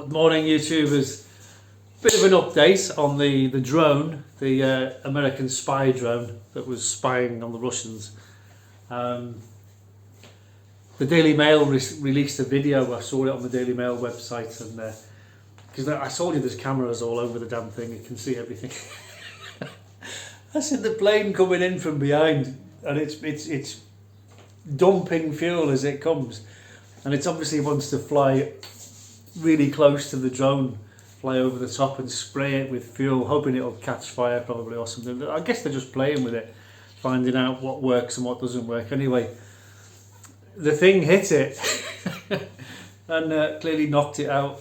Morning, YouTubers. Bit of an update on the drone, the American spy drone that was spying on the Russians. The Daily Mail released a video. I saw it on the Daily Mail website, and because I told you there's cameras all over the damn thing, you can see everything. I said the plane coming in from behind, and it's dumping fuel as it comes, and it obviously wants to fly really close to the drone, fly over the top and spray it with fuel, hoping it'll catch fire probably or something. I guess they're just playing with it, finding out what works and what doesn't work. Anyway, the thing hit it and clearly knocked it out.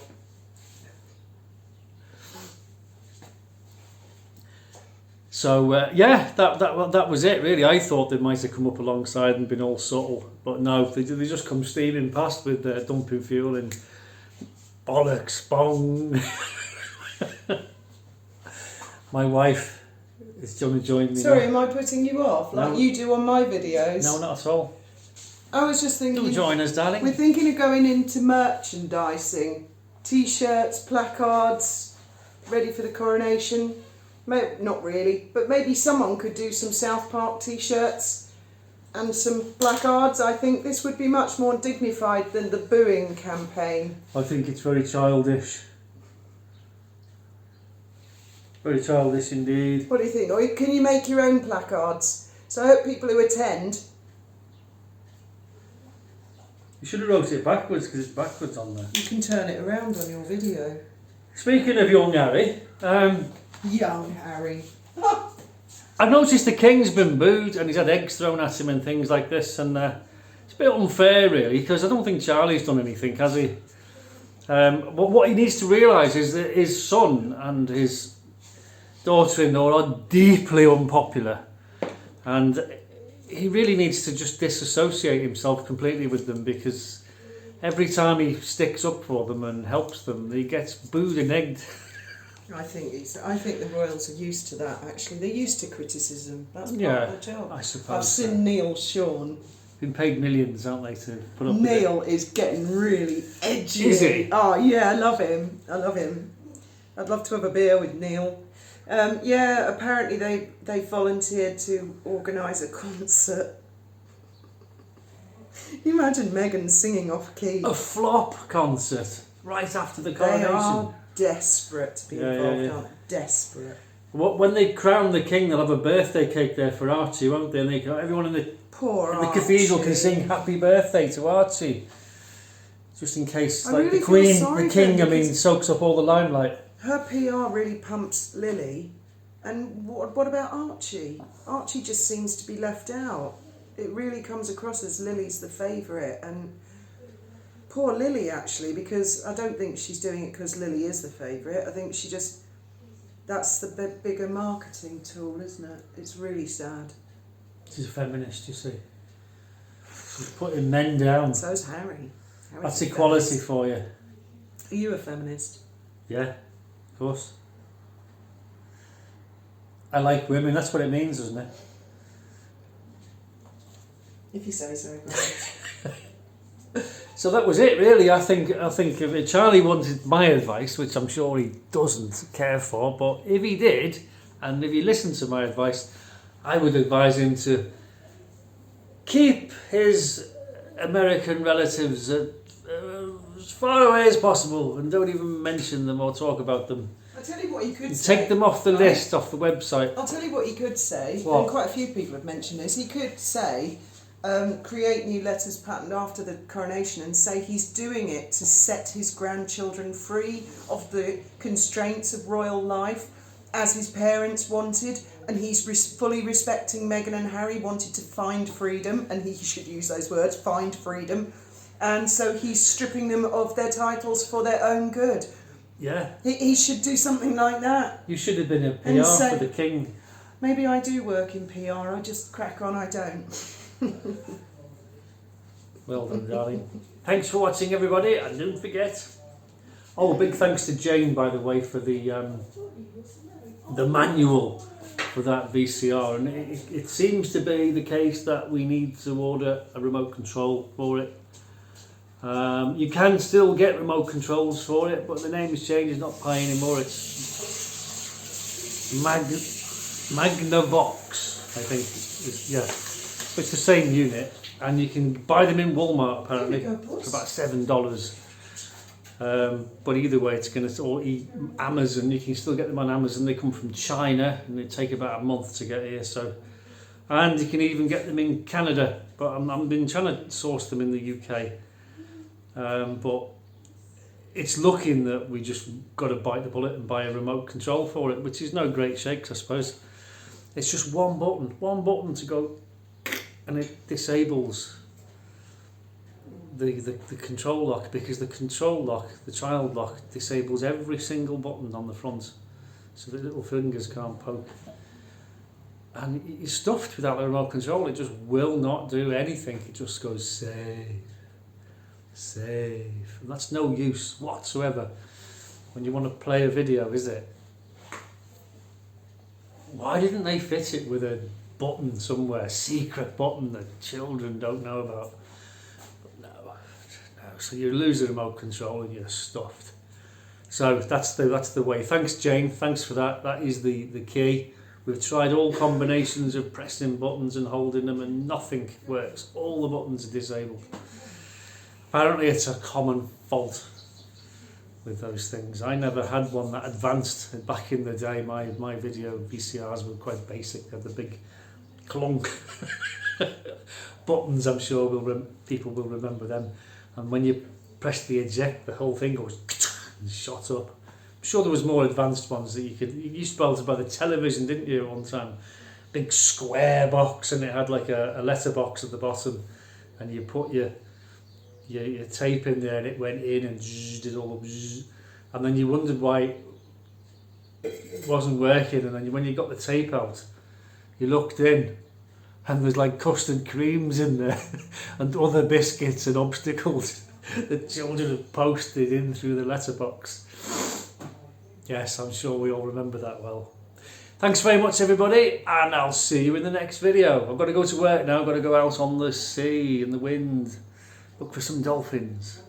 So yeah, that was it really. I thought they might have come up alongside and been all subtle, but no, they just come steaming past with dumping fuel and bollocks, bong. My wife is going to join me. Sorry, now. am I putting you off like you do on my videos? No, not at all. I was just thinking. Come join us, darling. We're thinking of going into merchandising, t-shirts, placards, ready for the coronation. Not really, but maybe someone could do some South Park t-shirts and some placards. I think this would be much more dignified than the booing campaign. I think it's very childish. Very childish indeed. What do you think? Or can you make your own placards? So I hope people who attend... You should have wrote it backwards because it's backwards on there. You can turn it around on your video. Speaking of young Harry... Young Harry. I've noticed the King's been booed and he's had eggs thrown at him and things like this, and it's a bit unfair really, because I don't think Charlie's done anything, has he? But what he needs to realise is that his son and his daughter-in-law are deeply unpopular, and he really needs to just disassociate himself completely with them, because every time he sticks up for them and helps them, he gets booed and egged. I think the royals are used to that. Actually, they're used to criticism. That's part of the job. I suppose. I've seen Neil Sean. Been paid millions, aren't they, to put up Neil with it? is getting really edgy. Is he? Oh yeah, I love him. I'd love to have a beer with Neil. Yeah, apparently they volunteered to organise a concert. Can you imagine Meghan singing off key? A flop concert right after the coronation. They are desperate to be involved, aren't they? Desperate. When they crown the king, they'll have a birthday cake there for Archie, won't they? And everyone in the cathedral can sing happy birthday to Archie, just in case, like the Queen, the King, soaks up all the limelight. Her PR really pumps Lily, and what about Archie? Archie just seems to be left out. It really comes across as Lily's the favourite, and poor Lily actually, because I don't think she's doing it because Lily is the favourite. I think that's the bigger marketing tool, isn't it? It's really sad. She's a feminist, you see. She's putting men down. So's Harry. That's equality for you. Are you a feminist? Yeah, of course. I like women, that's what it means, isn't it? If you say so. So that was it really. I think if Charlie wanted my advice, which I'm sure he doesn't care for, but if he did, and if he listened to my advice, I would advise him to keep his American relatives as far away as possible, and don't even mention them or talk about them. I'll tell you what you could say. Take them off the list, off the website. I'll tell you what he could say, What? and quite a few people have mentioned this. He could say, create new letters patterned after the coronation and say he's doing it to set his grandchildren free of the constraints of royal life as his parents wanted, and he's fully respecting Meghan and Harry wanted to find freedom, and he should use those words, find freedom, and so he's stripping them of their titles for their own good. Yeah. He should do something like that. You should have been a PR for the king. Maybe I do work in PR, I just crack on, I don't. Well done, darling. Thanks for watching, everybody, and don't forget. Oh, big thanks to Jane, by the way, for the manual for that VCR, and it seems to be the case that we need to order a remote control for it. You can still get remote controls for it, but the name has changed. It's not Pi anymore. It's Magnavox, I think. Yeah, it's the same unit, and you can buy them in Walmart apparently for about $7. But either way, it's going to, or Amazon. You can still get them on Amazon. They come from China, and they take about a month to get here. So, and you can even get them in Canada. But I've been trying to source them in the UK. But it's looking that we just got to bite the bullet and buy a remote control for it, which is no great shakes, I suppose. It's just one button to go, and it disables the control lock, because the control lock, the child lock, disables every single button on the front, so that little fingers can't poke. And you're stuffed without a remote control. It just will not do anything. It just goes save. And that's no use whatsoever when you want to play a video, is it? Why didn't they fit it with a button somewhere, a secret button that children don't know about? But no. So you lose the remote control and you're stuffed. So that's the way. Thanks, Jane. Thanks for that. That is the key. We've tried all combinations of pressing buttons and holding them, and nothing works. All the buttons are disabled. Apparently it's a common fault with those things. I never had one that advanced. Back in the day, my video VCRs were quite basic. They had the big clunk buttons. I'm sure people will remember them. And when you press the eject, the whole thing goes and shot up. I'm sure there was more advanced ones that you used to be able to buy the television, didn't you, at one time? Big square box, and it had like a letterbox at the bottom, and you put your tape in there, and it went in and did all the, and then you wondered why it wasn't working, and then when you got the tape out, you looked in, and there's like custard creams in there and other biscuits and obstacles that children have posted in through the letterbox. Yes, I'm sure we all remember that well. Thanks very much, everybody, and I'll see you in the next video. I've got to go to work now. I've got to go out on the sea in the wind, look for some dolphins.